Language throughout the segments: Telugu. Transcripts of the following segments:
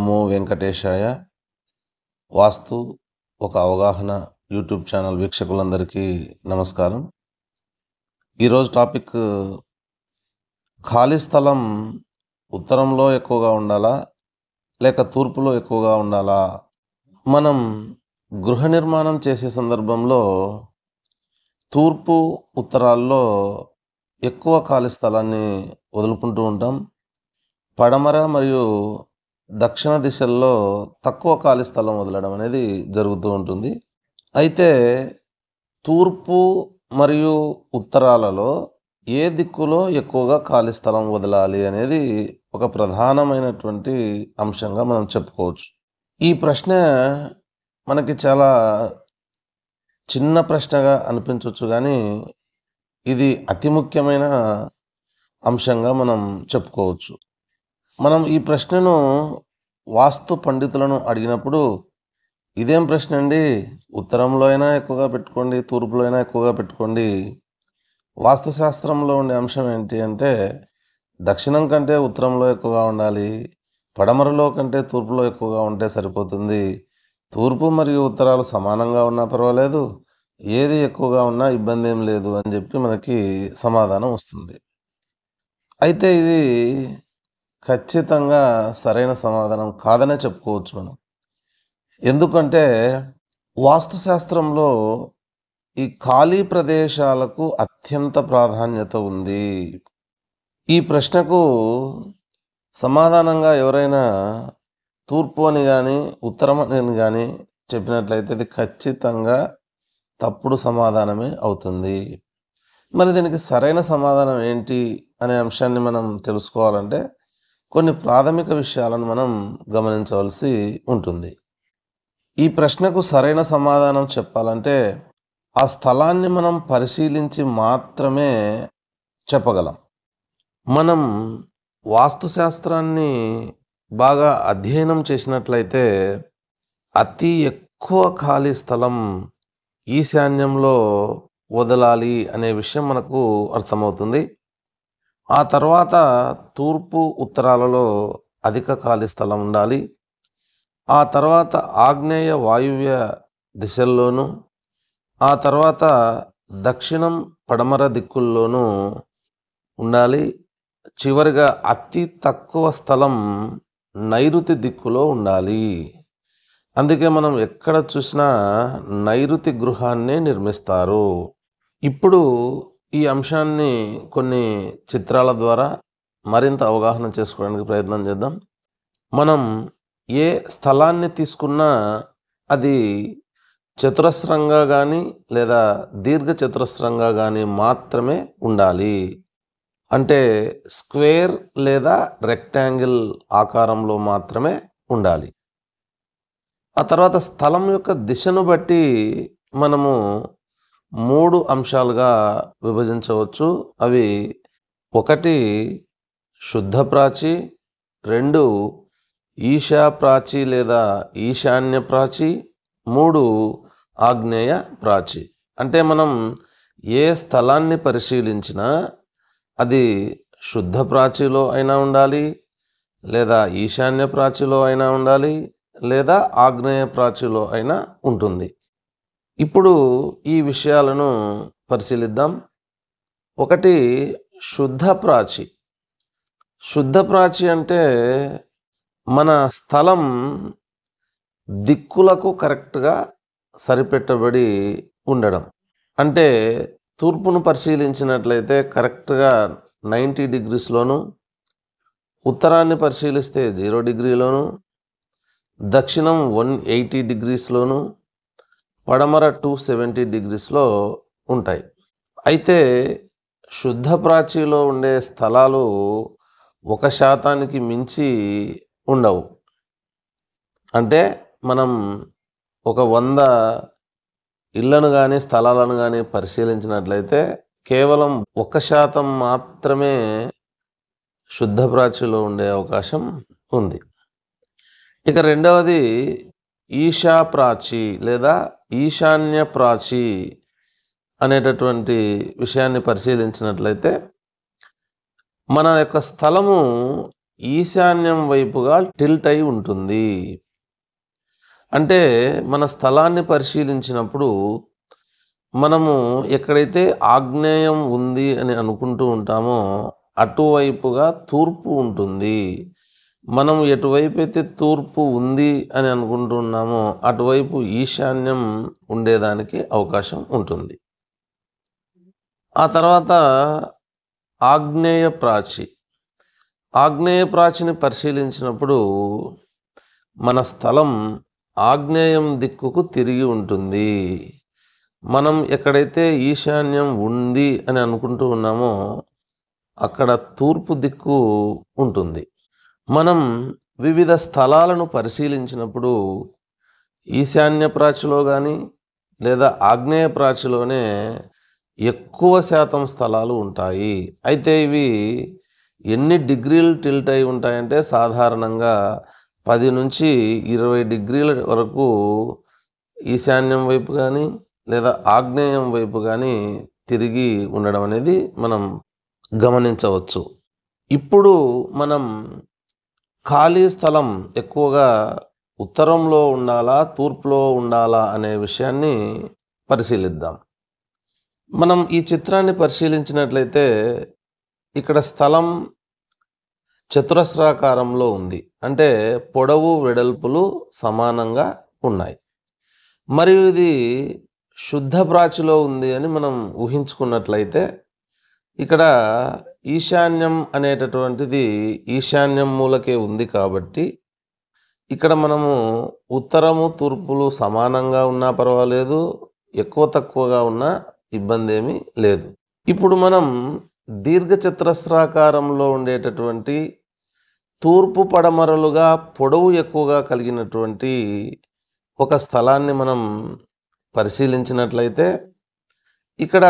నమో వెంకటేశాయ. వాస్తు ఒక అవగాహన యూట్యూబ్ ఛానల్ వీక్షకులందరికీ నమస్కారం. ఈరోజు టాపిక్ ఖాళీ స్థలం ఉత్తరంలో ఎక్కువగా ఉండాలా లేక తూర్పులో ఎక్కువగా ఉండాలా? మనం గృహ నిర్మాణం చేసే సందర్భంలో తూర్పు ఉత్తరాల్లో ఎక్కువ ఖాళీ స్థలాన్ని వదులుకుంటూ ఉంటాం. పడమర మరియు దక్షిణ దిశల్లో తక్కువ ఖాళీ స్థలం వదలడం అనేది జరుగుతూ ఉంటుంది. అయితే తూర్పు మరియు ఉత్తరాలలో ఏ దిక్కులో ఎక్కువగా ఖాళీ స్థలం వదలాలి అనేది ఒక ప్రధానమైనటువంటి అంశంగా మనం చెప్పుకోవచ్చు. ఈ ప్రశ్న మనకి చాలా చిన్న ప్రశ్నగా అనిపించవచ్చు, కానీ ఇది అతి ముఖ్యమైన అంశంగా మనం చెప్పుకోవచ్చు. మనం ఈ ప్రశ్నను వాస్తు పండితులను అడిగినప్పుడు, ఇదేం ప్రశ్న అండి, ఉత్తరంలో అయినా ఎక్కువగా పెట్టుకోండి, తూర్పులో అయినా ఎక్కువగా పెట్టుకోండి, వాస్తుశాస్త్రంలో ఉండే అంశం ఏంటి అంటే దక్షిణం కంటే ఉత్తరంలో ఎక్కువగా ఉండాలి, పడమరలో కంటే తూర్పులో ఎక్కువగా ఉంటే సరిపోతుంది, తూర్పు మరియు ఉత్తరాలు సమానంగా ఉన్నా పర్వాలేదు, ఏది ఎక్కువగా ఉన్నా ఇబ్బంది ఏం లేదు అని చెప్పి మనకి సమాధానం వస్తుంది. అయితే ఇది ఖచ్చితంగా సరైన సమాధానం కాదనే చెప్పుకోవచ్చు మనం. ఎందుకంటే వాస్తుశాస్త్రంలో ఈ ఖాళీ ప్రదేశాలకు అత్యంత ప్రాధాన్యత ఉంది. ఈ ప్రశ్నకు సమాధానంగా ఎవరైనా తూర్పు అని కానీ ఉత్తరం అని కానీ చెప్పినట్లయితే ఇది ఖచ్చితంగా తప్పుడు సమాధానమే అవుతుంది. మరి దీనికి సరైన సమాధానం ఏంటి అనే అంశాన్ని మనం తెలుసుకోవాలంటే కొన్ని ప్రాథమిక విషయాలను మనం గమనించవలసి ఉంటుంది. ఈ ప్రశ్నకు సరైన సమాధానం చెప్పాలంటే ఆ స్థలాన్ని మనం పరిశీలించి మాత్రమే చెప్పగలం. మనం వాస్తుశాస్త్రాన్ని బాగా అధ్యయనం చేసినట్లయితే అతి ఎక్కువ ఖాళీ స్థలం ఈశాన్యంలో వదలాలి అనే విషయం మనకు అర్థమవుతుంది. ఆ తర్వాత తూర్పు ఉత్తరాలలో అధిక ఖాళీ స్థలం ఉండాలి. ఆ తర్వాత ఆగ్నేయ వాయువ్య దిశల్లోనూ, ఆ తర్వాత దక్షిణం పడమర దిక్కుల్లోనూ ఉండాలి. చివరిగా అతి తక్కువ స్థలం నైరుతి దిక్కులో ఉండాలి. అందుకే మనం ఎక్కడ చూసినా నైరుతి గృహాన్ని నిర్మిస్తారు. ఇప్పుడు ఈ అంశాన్ని కొన్ని చిత్రాల ద్వారా మరింత అవగాహన చేసుకోవడానికి ప్రయత్నం చేద్దాం. మనం ఏ స్థలాన్ని తీసుకున్నా అది చతురస్రంగా కానీ లేదా దీర్ఘ చతురస్రంగా కానీ మాత్రమే ఉండాలి. అంటే స్క్వేర్ లేదా రెక్టాంగిల్ ఆకారంలో మాత్రమే ఉండాలి. ఆ తర్వాత స్థలం యొక్క దిశను బట్టి మనము 3 అంశాలుగా విభజించవచ్చు. అవి 1 శుద్ధ ప్రాచి, 2 ఈశా ప్రాచి లేదా ఈశాన్య ప్రాచి, 3 ఆగ్నేయ ప్రాచి. అంటే మనం ఏ స్థలాన్ని పరిశీలించినా అది శుద్ధ ప్రాచిలో అయినా ఉండాలి, లేదా ఈశాన్య ప్రాచిలో అయినా ఉండాలి, లేదా ఆగ్నేయ ప్రాచిలో అయినా ఉంటుంది. ఇప్పుడు ఈ విషయాలను పరిశీలిద్దాం. 1 శుద్ధ ప్రాచి. శుద్ధ ప్రాచి అంటే మన స్థలం దిక్కులకు కరెక్ట్గా సరిపెట్టబడి ఉండడం. అంటే తూర్పును పరిశీలించినట్లయితే కరెక్ట్గా 90 డిగ్రీస్లోను, ఉత్తరాన్ని పరిశీలిస్తే 0 డిగ్రీలోను, దక్షిణం 180 డిగ్రీస్లోను, పడమర 270 డిగ్రీస్లో ఉంటాయి. అయితే శుద్ధ ప్రాచిలో ఉండే స్థలాలు 1% మించి ఉండవు. అంటే మనం ఒక 100 ఇళ్లను కానీ స్థలాలను కానీ పరిశీలించినట్లయితే కేవలం 1% మాత్రమే శుద్ధ ప్రాచిలో ఉండే అవకాశం ఉంది. ఇక రెండవది ఈశా ప్రాచి లేదా ఈశాన్య ప్రాచి అనేటటువంటి విషయాన్ని పరిశీలించినట్లయితే మన యొక్క స్థలము ఈశాన్యం వైపుగా టిల్ట్ అయి ఉంటుంది. అంటే మన స్థలాన్ని పరిశీలించినప్పుడు మనము ఎక్కడైతే ఆగ్నేయం ఉంది అని అనుకుంటూ ఉంటామో అటువైపుగా తూర్పు ఉంటుంది. మనం ఎటువైపు అయితే తూర్పు ఉంది అని అనుకుంటున్నామో అటువైపు ఈశాన్యం ఉండేదానికి అవకాశం ఉంటుంది. ఆ తర్వాత ఆగ్నేయ ప్రాచి. ఆగ్నేయ ప్రాచిని పరిశీలించినప్పుడు మన స్థలం ఆగ్నేయం దిక్కుకు తిరిగి ఉంటుంది. మనం ఎక్కడైతే ఈశాన్యం ఉంది అని అనుకుంటూ ఉన్నామో అక్కడ తూర్పు దిక్కు ఉంటుంది. మనం వివిధ స్థలాలను పరిశీలించినప్పుడు ఈశాన్య ప్రాచిలో కానీ లేదా ఆగ్నేయ ప్రాచిలోనే ఎక్కువ శాతం స్థలాలు ఉంటాయి. అయితే ఇవి ఎన్ని డిగ్రీలు టిల్ట్ అయి ఉంటాయంటే సాధారణంగా 10 నుంచి 20 డిగ్రీల వరకు ఈశాన్యం వైపు కానీ లేదా ఆగ్నేయం వైపు కానీ తిరిగి ఉండడం అనేది మనం గమనించవచ్చు. ఇప్పుడు మనం ఖాళీ స్థలం ఎక్కువగా ఉత్తరంలో ఉండాలా, తూర్పులో ఉండాలా అనే విషయాన్ని పరిశీలిద్దాం. మనం ఈ చిత్రాన్ని పరిశీలించినట్లయితే ఇక్కడ స్థలం చతురస్రాకారంలో ఉంది. అంటే పొడవు వెడల్పులు సమానంగా ఉన్నాయి. మరియు ఇది శుద్ధ ప్రాచిలో ఉంది అని మనం ఊహించుకున్నట్లయితే ఇక్కడ ఈశాన్యం అనేటటువంటిది ఈశాన్యం మూలకే ఉంది కాబట్టి ఇక్కడ మనము ఉత్తరము తూర్పులు సమానంగా ఉన్నా పర్వాలేదు, ఎక్కువ తక్కువగా ఉన్నా ఇబ్బంది ఏమీ లేదు. ఇప్పుడు మనం దీర్ఘచతురస్రాకారంలో ఉండేటటువంటి తూర్పు పడమరలుగా పొడవు ఎక్కువగా కలిగినటువంటి ఒక స్థలాన్ని మనం పరిశీలించినట్లయితే ఇక్కడ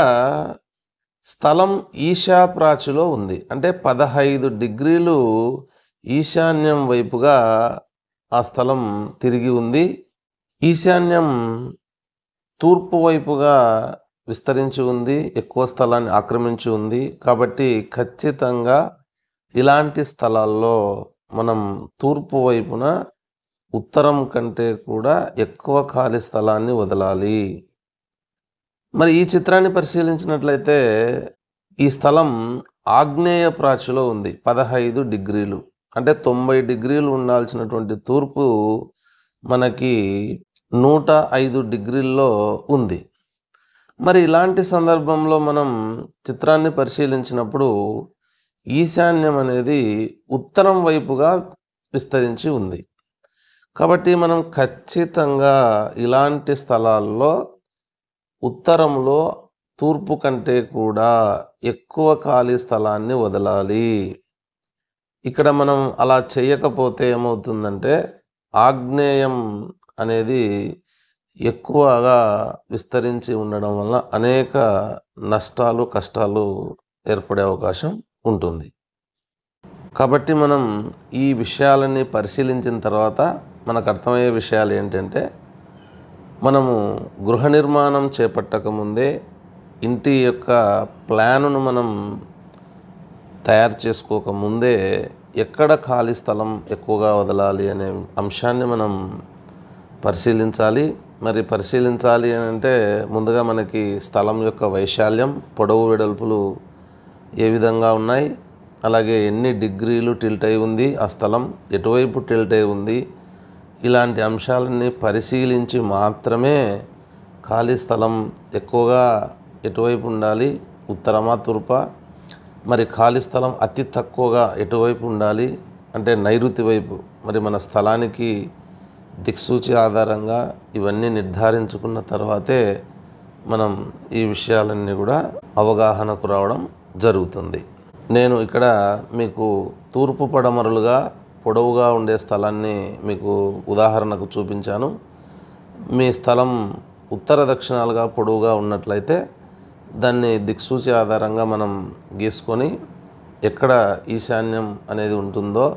స్థలం ఈశా ప్రాచిలో ఉంది. అంటే 15 డిగ్రీలు ఈశాన్యం వైపుగా ఆ స్థలం తిరిగి ఉంది. ఈశాన్యం తూర్పు వైపుగా విస్తరించి ఉంది, ఎక్కువ స్థలాన్ని ఆక్రమించి ఉంది. కాబట్టి ఖచ్చితంగా ఇలాంటి స్థలాల్లో మనం తూర్పు వైపున ఉత్తరం కంటే కూడా ఎక్కువ ఖాళీ స్థలాన్ని వదలాలి. మరి ఈ చిత్రాన్ని పరిశీలించినట్లయితే ఈ స్థలం ఆగ్నేయ ప్రాచిలో ఉంది. 15 డిగ్రీలు అంటే 90 డిగ్రీలు ఉండాల్సినటువంటి తూర్పు మనకి 105 డిగ్రీల్లో ఉంది. మరి ఇలాంటి సందర్భంలో మనం చిత్రాన్ని పరిశీలించినప్పుడు ఈశాన్యం అనేది ఉత్తరం వైపుగా విస్తరించి ఉంది. కాబట్టి మనం ఖచ్చితంగా ఇలాంటి స్థలాల్లో ఉత్తరంలో తూర్పు కంటే కూడా ఎక్కువ ఖాళీ స్థలాన్ని వదలాలి. ఇక్కడ మనం అలా చేయకపోతే ఏమవుతుందంటే ఆగ్నేయం అనేది ఎక్కువగా విస్తరించి ఉండడం వల్ల అనేక నష్టాలు, కష్టాలు ఏర్పడే అవకాశం ఉంటుంది. కాబట్టి మనం ఈ విషయాలన్నీ పరిశీలించిన తర్వాత మనకు అర్థమయ్యే విషయాలు ఏంటంటే మనము గృహ నిర్మాణం చేపట్టకముందే ఇంటి యొక్క ప్లానును మనం తయారు చేసుకోకముందే ఎక్కడ ఖాళీ స్థలం ఎక్కువగా వదలాలి అనే అంశాన్ని మనం పరిశీలించాలి. మరి పరిశీలించాలి అని అంటే ముందుగా మనకి స్థలం యొక్క వైశాల్యం, పొడవు వెడల్పులు ఏ విధంగా ఉన్నాయి, అలాగే ఎన్ని డిగ్రీలు టిల్ట్ అయి ఉంది ఆ స్థలం, ఎటువైపు టిల్ట్ అయి ఉంది, ఇలాంటి అంశాలన్నీ పరిశీలించి మాత్రమే ఖాళీ స్థలం ఎక్కువగా ఎటువైపు ఉండాలి, ఉత్తరమా తూర్పా, మరి ఖాళీ స్థలం అతి తక్కువగా ఎటువైపు ఉండాలి అంటే నైరుతి వైపు, మరి మన స్థలానికి దిక్సూచి ఆధారంగా ఇవన్నీ నిర్ధారించుకున్న తర్వాతే మనం ఈ విషయాలన్నీ కూడా అవగాహనకు రావడం జరుగుతుంది. నేను ఇక్కడ మీకు తూర్పు పడమరలుగా పొడవుగా ఉండే స్థలాన్ని మీకు ఉదాహరణకు చూపించాను. మీ స్థలం ఉత్తర దక్షిణాలుగా పొడవుగా ఉన్నట్లయితే దాన్ని దిక్సూచి ఆధారంగా మనం గీసుకొని ఎక్కడ ఈశాన్యం అనేది ఉంటుందో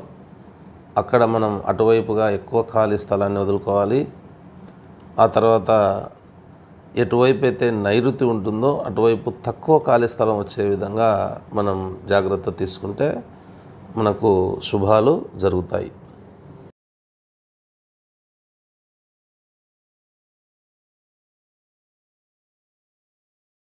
అక్కడ మనం అటువైపుగా ఎక్కువ ఖాళీ స్థలాన్ని వదులుకోవాలి. ఆ తర్వాత ఎటువైపు అయితే నైరుతి ఉంటుందో అటువైపు తక్కువ ఖాళీ స్థలం వచ్చే విధంగా మనం జాగ్రత్త తీసుకుంటే మనకు శుభాలు జరుగుతాయి.